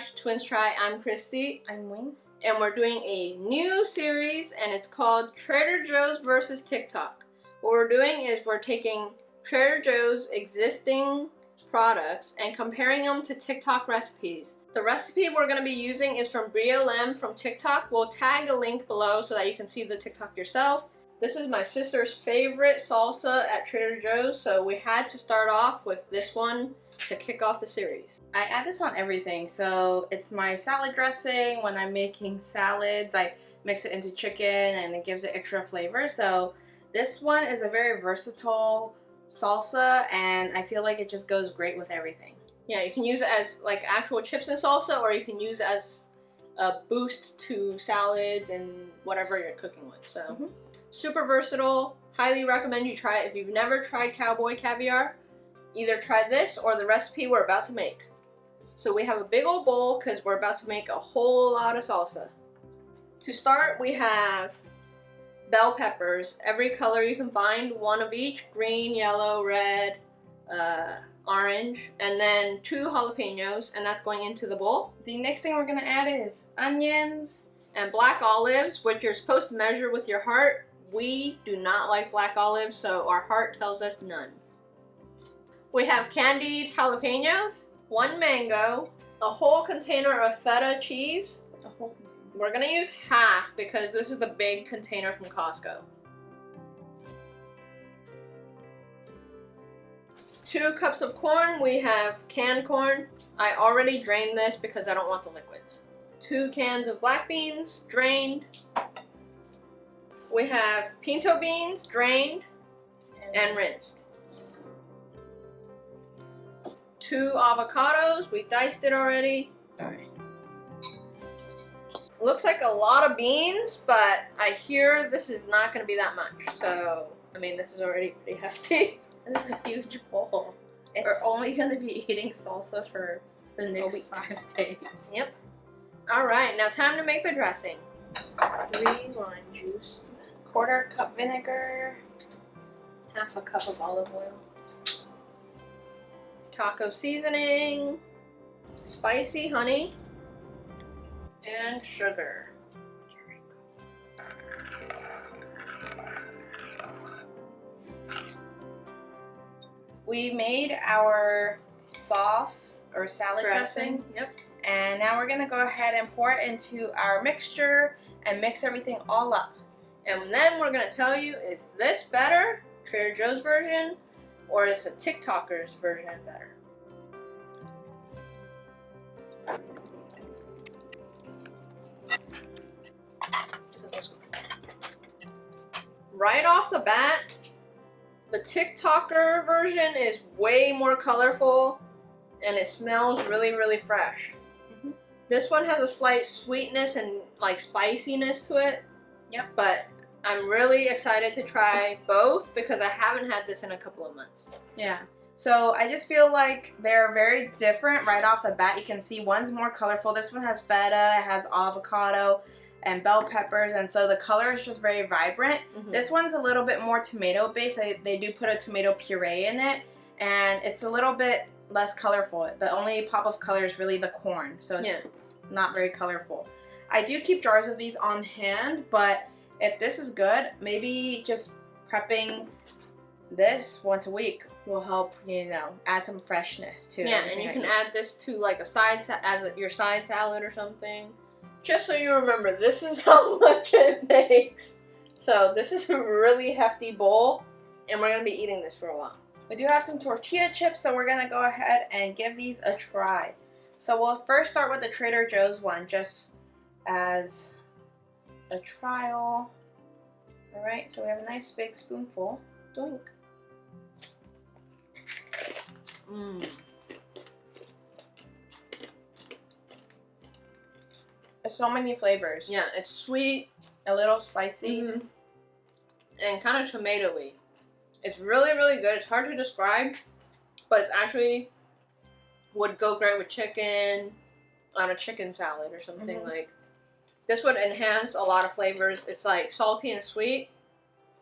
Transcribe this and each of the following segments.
back to Twins Try. I'm Christy. I'm Wing. And we're doing a new series, and it's called Trader Joe's versus TikTok. What we're doing is we're taking Trader Joe's existing products and comparing them to TikTok recipes. The recipe we're going to be using is from BLM from TikTok. We'll tag a link below so that you can see the TikTok yourself. This is my sister's favorite salsa at Trader Joe's, so we had to start off with this one to kick off the series. I add this on everything, so it's my salad dressing. When I'm making salads, I mix it into chicken and it gives it extra flavor. So this one is a very versatile salsa, and I feel like it just goes great with everything. Yeah, you can use it as like actual chips and salsa, or you can use it as a boost to salads and whatever you're cooking with. So super versatile. Highly recommend you try it. If you've never tried Cowboy Caviar, either try this or the recipe we're about to make. So we have a big old bowl because we're about to make a whole lot of salsa. To start, we have bell peppers, every color you can find, one of each, green, yellow, red, orange, and then 2 jalapeños, and that's going into the bowl. The next thing we're gonna add is onions and black olives, which you're supposed to measure with your heart. We do not like black olives, so our heart tells us none. We have candied jalapeños, 1 mango, a whole container of feta cheese. a whole container. We're gonna use half because this is the big container from Costco. 2 cups of corn. We have canned corn. I already drained this because I don't want the liquids. 2 cans of black beans, drained. We have pinto beans, drained and rinsed. 2 avocados, we diced it already. Alright. Looks like a lot of beans, but I hear this is not going to be that much. So, I mean, this is already pretty hefty. This is a huge bowl. We're only going to be eating salsa for the next 5 days. Yep. Alright, now time to make the dressing. 3 lime juice. 1/4 cup vinegar. 1/2 cup of olive oil. Taco seasoning. Spicy honey. And sugar. We made our sauce or salad dressing. Yep. And now we're gonna go ahead and pour it into our mixture and mix everything all up. And then we're gonna tell you, is this better, Trader Joe's version, or is a TikToker's version better? Right off the bat, the TikToker version is way more colorful and it smells really, really fresh. This one has a slight sweetness and like spiciness to it. Yep. But I'm really excited to try both because I haven't had this in a couple of months. Yeah. So I just feel like they're very different right off the bat. You can see one's more colorful. This one has feta, it has avocado and bell peppers, and so the color is just very vibrant. This one's a little bit more tomato based. They do put a tomato puree in it, and it's a little bit less colorful. The only pop of color is really the corn, so it's not very colorful. I do keep jars of these on hand, but if this is good, maybe just prepping this once a week will help, you know, add some freshness to it. Yeah, and you can add this to like a side your side salad or something. Just so you remember, this is how much it makes. So this is a really hefty bowl, and we're gonna be eating this for a while. We do have some tortilla chips, so we're gonna go ahead and give these a try. So we'll first start with the Trader Joe's one, just as a trial. Alright, so we have a nice big spoonful. Doink. There's so many flavors. Yeah, it's sweet, a little spicy, and kind of tomatoey. It's really, really good. It's hard to describe, but it's actually would go great with chicken, on a chicken salad or something. Like this would enhance a lot of flavors. It's like salty and sweet,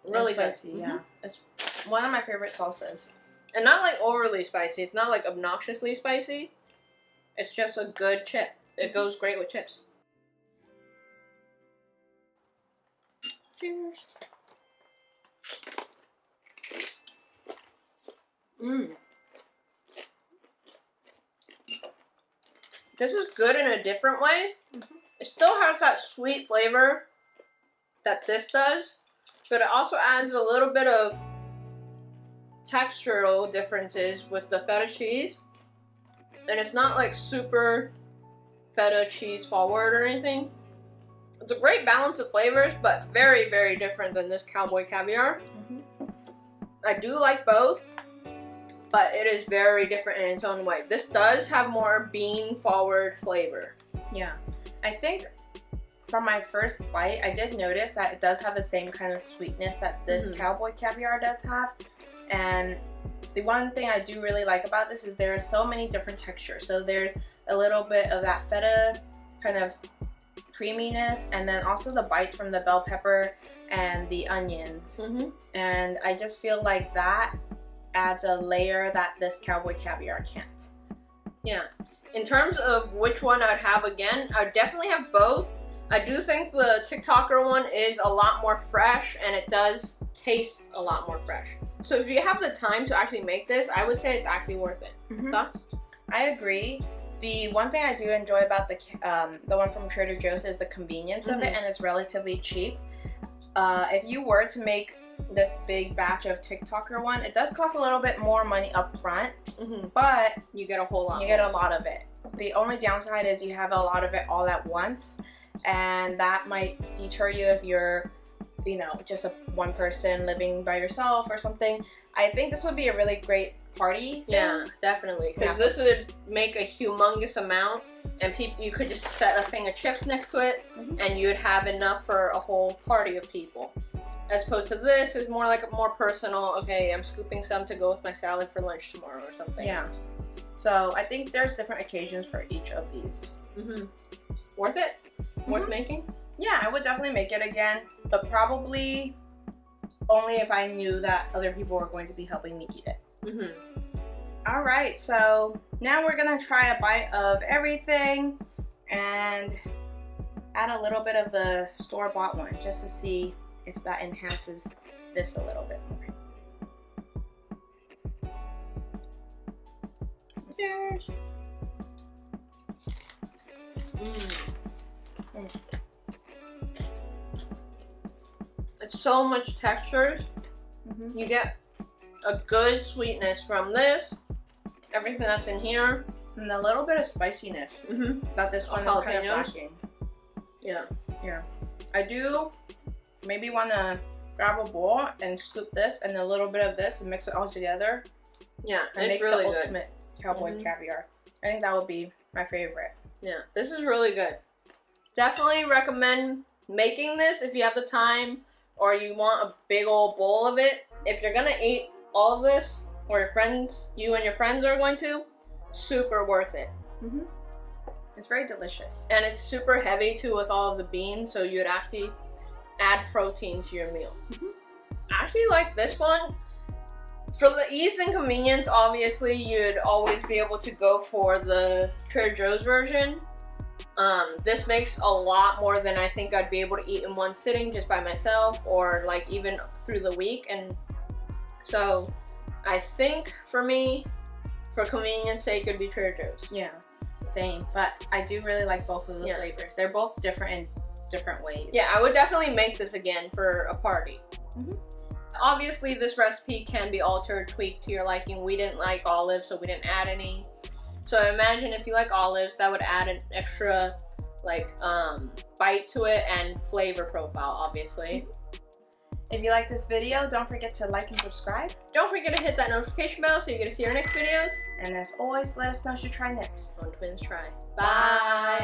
really spicy. Yeah, it's one of my favorite salsas. And not like overly spicy. It's not like obnoxiously spicy. It's just a good chip. it goes great with chips. Cheers. Mmm. This is good in a different way. It still has that sweet flavor that this does, but it also adds a little bit of textural differences with the feta cheese. And it's not like super feta cheese forward or anything. It's a great balance of flavors, but very, very different than this Cowboy Caviar. I do like both, but it is very different in its own way. This does have more bean forward flavor. Yeah. I think from my first bite, I did notice that it does have the same kind of sweetness that this Cowboy Caviar does have. And the one thing I do really like about this is there are so many different textures. So there's a little bit of that feta kind of creaminess, and then also the bites from the bell pepper and the onions. And I just feel like that adds a layer that this Cowboy Caviar can't. Yeah. In terms of which one I'd have again, I'd definitely have both. I do think the TikToker one is a lot more fresh, and it does taste a lot more fresh. So if you have the time to actually make this, I would say it's actually worth it. Thoughts? I agree. The one thing I do enjoy about the one from Trader Joe's is the convenience of it, and it's relatively cheap. If you were to make this big batch of TikToker one, it does cost a little bit more money up front, but you get a whole lot. You get a lot of it. The only downside is you have a lot of it all at once, and that might deter you if you're, you know, just one person living by yourself or something. I think this would be a really great party thing. Yeah, definitely. Because this would make a humongous amount, and you could just set a thing of chips next to it, and you'd have enough for a whole party of people. As opposed to this is more like a more personal, okay, I'm scooping some to go with my salad for lunch tomorrow or something. Yeah. So I think there's different occasions for each of these. Worth it? Worth making? Yeah, I would definitely make it again, but probably only if I knew that other people were going to be helping me eat it. Alright, so now we're gonna try a bite of everything and add a little bit of the store-bought one just to see if that enhances this a little bit more. Cheers! It's so much textures. You get a good sweetness from this, everything that's in here, and a little bit of spiciness that this one is kind of lacking. Yeah. I do maybe want to grab a bowl and scoop this and a little bit of this and mix it all together. Yeah, and it's make really the good. ultimate Cowboy Caviar. I think that would be my favorite. Yeah, this is really good. Definitely recommend making this if you have the time or you want a big old bowl of it. If you're gonna eat all of this, or you and your friends are going to, super worth it. It's very delicious. And it's super heavy too with all of the beans, so you'd actually add protein to your meal. I actually like this one. For the ease and convenience, obviously, you'd always be able to go for the Trader Joe's version. This makes a lot more than I think I'd be able to eat in one sitting just by myself, or like even through the week. And so I think for me, for convenience sake, it'd be Trader Joe's. Yeah, same. But I do really like both of the flavors. They're both different in different ways. Yeah, I would definitely make this again for a party. Obviously, this recipe can be altered, tweaked to your liking. We didn't like olives, so we didn't add any. So imagine if you like olives, that would add an extra like bite to it and flavor profile, obviously. If you like this video, don't forget to like and subscribe. Don't forget to hit that notification bell so you get to see our next videos. And as always, let us know what you try next. On Twins Try. Bye!